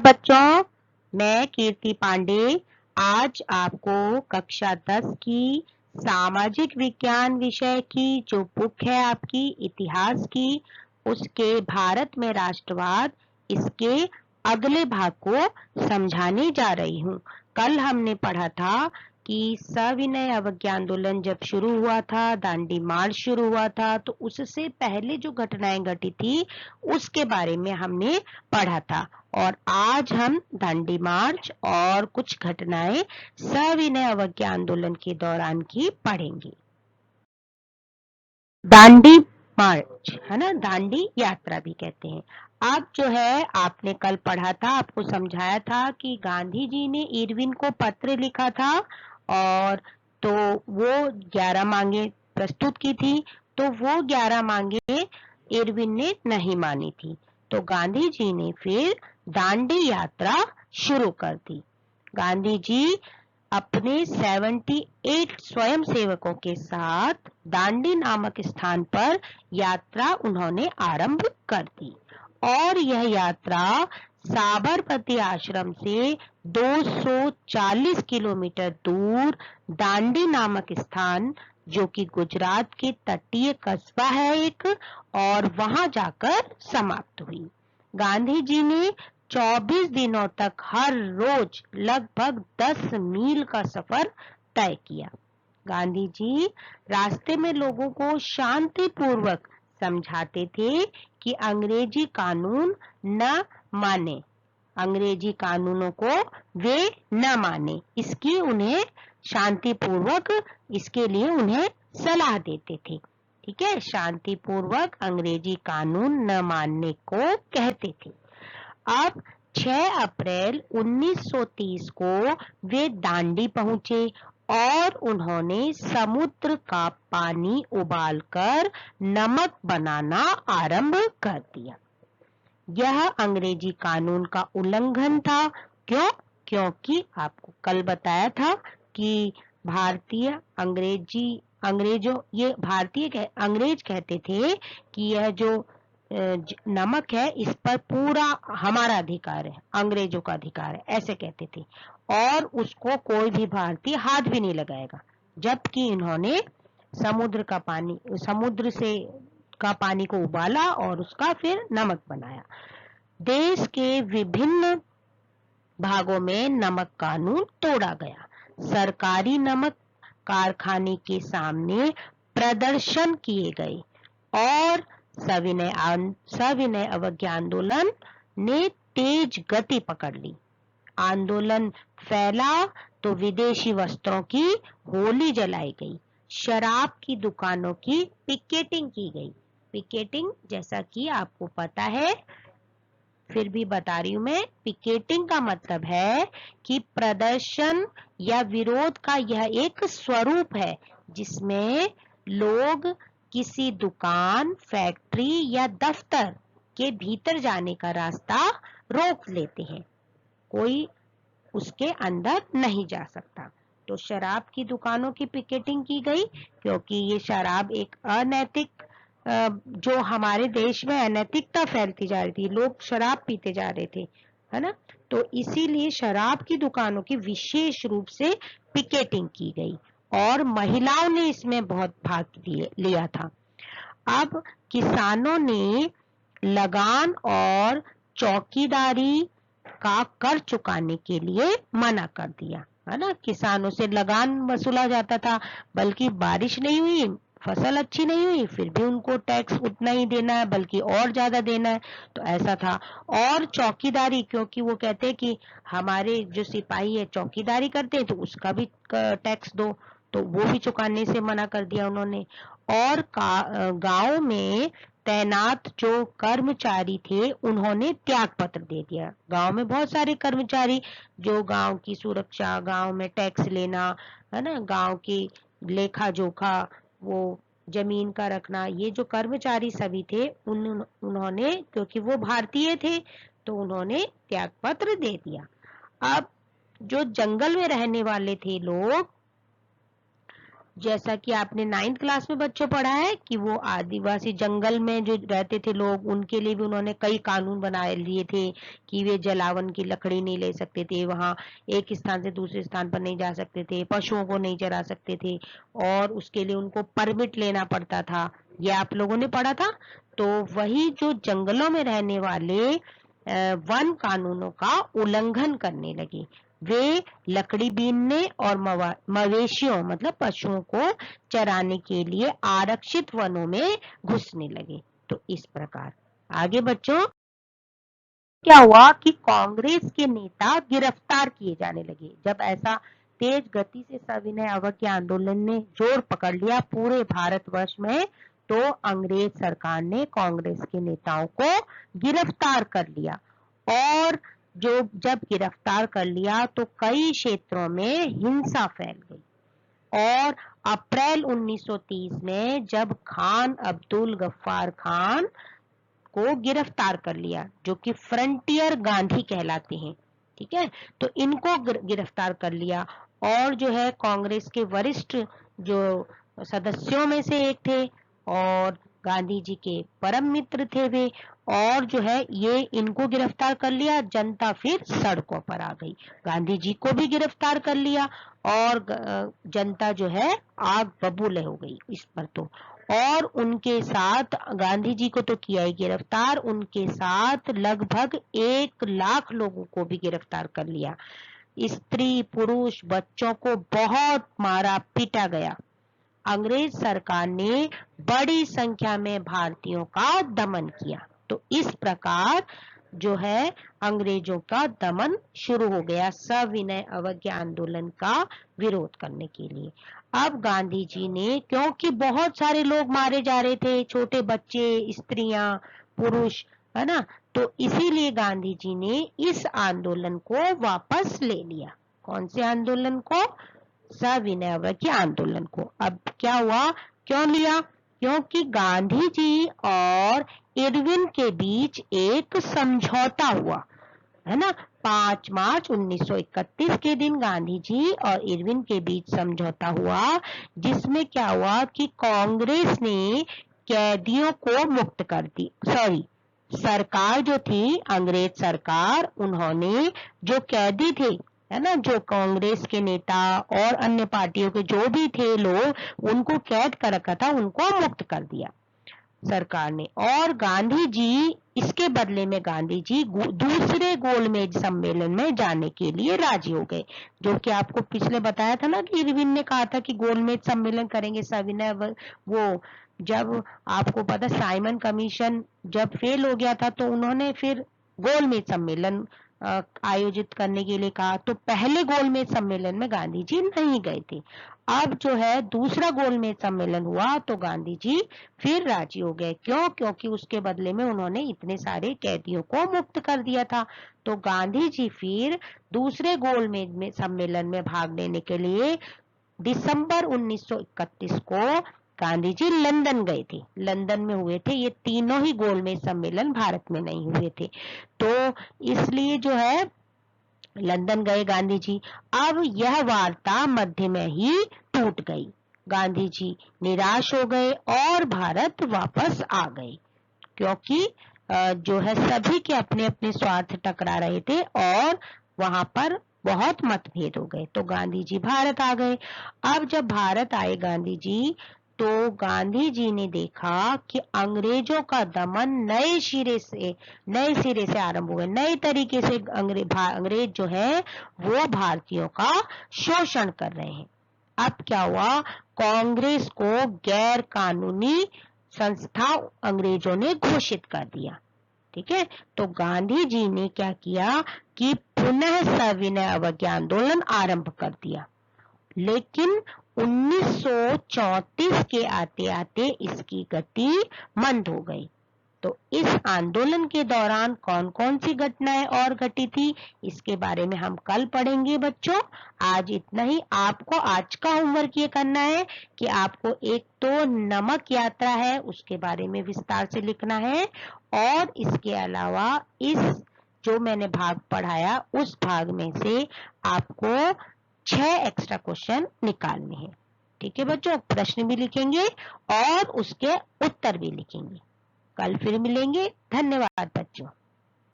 बच्चों, मैं कीर्ति पांडे आज आपको कक्षा 10 की सामाजिक विज्ञान विषय की जो बुक है आपकी इतिहास की, उसके भारत में राष्ट्रवाद, इसके अगले भाग को समझाने जा रही हूँ। कल हमने पढ़ा था कि सविनय अवज्ञा आंदोलन जब शुरू हुआ था, दांडी मार्च शुरू हुआ था, तो उससे पहले जो घटनाएं घटी थी उसके बारे में हमने पढ़ा था। और आज हम दांडी मार्च और कुछ घटनाएं सविनय अवज्ञा आंदोलन के दौरान की पढ़ेंगे। दांडी मार्च है ना, दांडी यात्रा भी कहते हैं। अब जो है आपने कल पढ़ा था, आपको समझाया था कि गांधी जी ने इरविन को पत्र लिखा था और तो वो 11 मांगे प्रस्तुत की थी, तो वो 11 मांगे इरविन ने नहीं मानी थी, तो गांधी जी ने फिर दांडी यात्रा शुरू कर दी। गांधी जी अपने 78 स्वयं सेवकों के साथ दांडी नामक स्थान पर यात्रा उन्होंने आरंभ कर दी और यह यात्रा साबरमती आश्रम से 240 किलोमीटर दूर दांडी नामक स्थान, जो कि गुजरात के तटीय कस्बा है एक, और वहां जाकर समाप्त हुई। गांधी जी ने 24 दिनों तक हर रोज लगभग 10 मील का सफर तय किया। गांधी जी रास्ते में लोगों को शांतिपूर्वक समझाते थे कि अंग्रेजी कानून न माने, अंग्रेजी कानूनों को वे न माने, इसकी उन्हें शांतिपूर्वक, इसके लिए उन्हें सलाह देते थे। ठीक है, शांतिपूर्वक अंग्रेजी कानून न मानने को कहते थे। अब 6 अप्रैल 1930 को वे दांडी पहुंचे और उन्होंने समुद्र का पानी उबालकर नमक बनाना आरंभ कर दिया। यह अंग्रेजी कानून का उल्लंघन था। क्यों? क्योंकि आपको कल बताया था कि भारतीय अंग्रेजों, ये भारतीय अंग्रेज कहते थे कि यह जो नमक है इस पर पूरा हमारा अधिकार है, अंग्रेजों का अधिकार है, ऐसे कहते थे, और उसको कोई भी भारतीय हाथ भी नहीं लगाएगा। जबकि इन्होंने समुद्र से का पानी को उबाला और उसका फिर नमक बनाया। देश के विभिन्न भागों में नमक कानून तोड़ा गया। सरकारी नमक कारखाने के सामने प्रदर्शन किए गए और सविनय अवज्ञा आंदोलन ने तेज गति पकड़ ली। आंदोलन फैला तो विदेशी वस्त्रों की होली जलाई गई, शराब की दुकानों की पिकेटिंग की गई। पिकेटिंग जैसा कि आपको पता है, फिर भी बता रही हूं मैं, पिकेटिंग का मतलब है कि प्रदर्शन या विरोध का यह एक स्वरूप है जिसमें लोग किसी दुकान, फैक्ट्री या दफ्तर के भीतर जाने का रास्ता रोक लेते हैं, कोई उसके अंदर नहीं जा सकता। तो शराब की दुकानों की पिकेटिंग की गई क्योंकि ये शराब एक अनैतिक, जो हमारे देश में अनैतिकता फैलती जा रही थी, लोग शराब पीते जा रहे थे, है ना, तो इसीलिए शराब की दुकानों की विशेष रूप से पिकेटिंग की गई और महिलाओं ने इसमें बहुत भाग लिया था। अब किसानों ने लगान और चौकीदारी का कर चुकाने के लिए मना कर दिया, है ना। किसानों से लगान वसूला जाता था, बल्कि बारिश नहीं हुई, फसल अच्छी नहीं हुई, फिर भी उनको टैक्स उतना ही देना है, बल्कि और ज्यादा देना है, तो ऐसा था। और चौकीदारी, क्योंकि वो कहते हैं कि हमारे जो सिपाही है चौकीदारी करते हैं तो उसका भी टैक्स दो, तो वो भी चुकाने से मना कर दिया उन्होंने। और गांव में तैनात जो कर्मचारी थे उन्होंने त्याग पत्र दे दिया। गांव में बहुत सारे कर्मचारी जो गांव की सुरक्षा, गांव में टैक्स लेना, है ना, गांव की लेखा जोखा, वो जमीन का रखना, ये जो कर्मचारी सभी थे उन्होंने, क्योंकि वो भारतीय थे, तो उन्होंने त्याग पत्र दे दिया। अब जो जंगल में रहने वाले थे लोग, जैसा कि आपने 9th क्लास में बच्चों पढ़ा है कि वो आदिवासी जंगल में जो रहते थे लोग, उनके लिए भी उन्होंने कई कानून बनाए लिए थे कि वे जलावन की लकड़ी नहीं ले सकते थे, वहाँ एक स्थान से दूसरे स्थान पर नहीं जा सकते थे, पशुओं को नहीं चरा सकते थे, और उसके लिए उनको परमिट लेना पड़ता था। ये आप लोगों ने पढ़ा था। तो वही जो जंगलों में रहने वाले वन कानूनों का उल्लंघन करने लगे, वे लकड़ी बीनने और मवेशियों मतलब पशुओं को चराने के लिए आरक्षित वनों में घुसने लगे। तो इस प्रकार आगे बच्चों क्या हुआ कि कांग्रेस के नेता गिरफ्तार किए जाने लगे। जब ऐसा तेज गति से सविनय अवज्ञा आंदोलन ने जोर पकड़ लिया पूरे भारतवर्ष में, तो अंग्रेज सरकार ने कांग्रेस के नेताओं को गिरफ्तार कर लिया। और जो जब गिरफ्तार कर लिया तो कई क्षेत्रों में हिंसा फैल गई। और अप्रैल 1930 में जब खान अब्दुल गफ्फार खान को गिरफ्तार कर लिया, जो कि फ्रंटियर गांधी कहलाते हैं, ठीक है, तो इनको गिरफ्तार कर लिया। और जो है कांग्रेस के वरिष्ठ जो सदस्यों में से एक थे और गांधी जी के परम मित्र थे वे, और जो है ये इनको गिरफ्तार कर लिया। जनता फिर सड़कों पर आ गई, गांधी जी को भी गिरफ्तार कर लिया और जनता जो है आग बबूले हो गई इस पर। तो और उनके साथ गांधी जी को तो किया ही गिरफ्तार, उनके साथ लगभग 1 लाख लोगों को भी गिरफ्तार कर लिया। स्त्री पुरुष बच्चों को बहुत मारा पीटा गया। अंग्रेज सरकार ने बड़ी संख्या में भारतीयों का दमन किया। तो इस प्रकार जो है अंग्रेजों का दमन शुरू हो गया सविनय अवज्ञा आंदोलन का विरोध करने के लिए। अब गांधी जी ने, क्योंकि बहुत सारे लोग मारे जा रहे थे, छोटे बच्चे, स्त्रियां, पुरुष, है ना, तो इसीलिए गांधी जी ने इस आंदोलन को वापस ले लिया। कौन से आंदोलन को? सविनय अवज्ञा आंदोलन को। अब क्या हुआ, क्यों लिया? क्योंकि गांधी जी और इरविन के बीच एक समझौता हुआ, है ना। 5 मार्च 1931 के दिन गांधी जी और इरविन के बीच समझौता हुआ, जिसमें क्या हुआ कि कांग्रेस ने कैदियों को मुक्त कर दी। सॉरी, सरकार जो थी अंग्रेज सरकार, उन्होंने जो कैदी थे, है ना, जो कांग्रेस के नेता और अन्य पार्टियों के जो भी थे लोग, उनको कैद कर रखा था, उनको मुक्त कर दिया सरकार ने। और गांधी जी, इसके बदले में गांधी जी दूसरे गोलमेज सम्मेलन में जाने के लिए राजी हो गए, जो कि आपको पिछले बताया था ना कि इरविन ने कहा था कि गोलमेज सम्मेलन करेंगे सविनय। वो जब आपको पता, साइमन कमीशन जब फेल हो गया था, तो उन्होंने फिर गोलमेज सम्मेलन आयोजित करने के लिए कहा। तो पहले गोलमेज सम्मेलन में गांधी जी नहीं गए थे। अब जो है दूसरा गोलमेज सम्मेलन हुआ तो गांधी जी फिर राजी हो गए। क्यों? क्योंकि उसके बदले में उन्होंने इतने सारे कैदियों को मुक्त कर दिया था। तो गांधी जी फिर दूसरे गोलमेज में सम्मेलन में भाग लेने के लिए दिसंबर 1931 को गांधी जी लंदन गए थे। लंदन में हुए थे ये तीनों ही गोलमेज सम्मेलन, भारत में नहीं हुए थे। तो इसलिए जो है लंदन गए गांधी जी। अब यह वार्ता मध्य में ही टूट गई। गांधी जी निराश हो गए और भारत वापस आ गए, क्योंकि जो है सभी के अपने अपने स्वार्थ टकरा रहे थे और वहां पर बहुत मतभेद हो गए। तो गांधी जी भारत आ गए। अब जब भारत आए गांधी जी, तो गांधी जी ने देखा कि अंग्रेजों का दमन नए सिरे से आरंभ हुआ। नए तरीके से अंग्रेज जो है वो भारतीयों का शोषण कर रहे हैं। अब क्या हुआ, कांग्रेस को गैर कानूनी संस्था अंग्रेजों ने घोषित कर दिया। ठीक है, तो गांधी जी ने क्या किया कि पुनः सविनय अवज्ञा आंदोलन आरंभ कर दिया। लेकिन 1934 के आते आते इसकी गति मंद हो गई। तो इस आंदोलन के दौरान कौन कौन सी घटनाएं और घटी थी, इसके बारे में हम कल पढ़ेंगे बच्चों। आज इतना ही। आपको आज का होमवर्क ये करना है कि आपको एक तो नमक यात्रा है उसके बारे में विस्तार से लिखना है, और इसके अलावा इस जो मैंने भाग पढ़ाया उस भाग में से आपको 6 एक्स्ट्रा क्वेश्चन निकालने हैं। ठीक है बच्चों, प्रश्न भी लिखेंगे और उसके उत्तर भी लिखेंगे। कल फिर मिलेंगे। धन्यवाद बच्चों।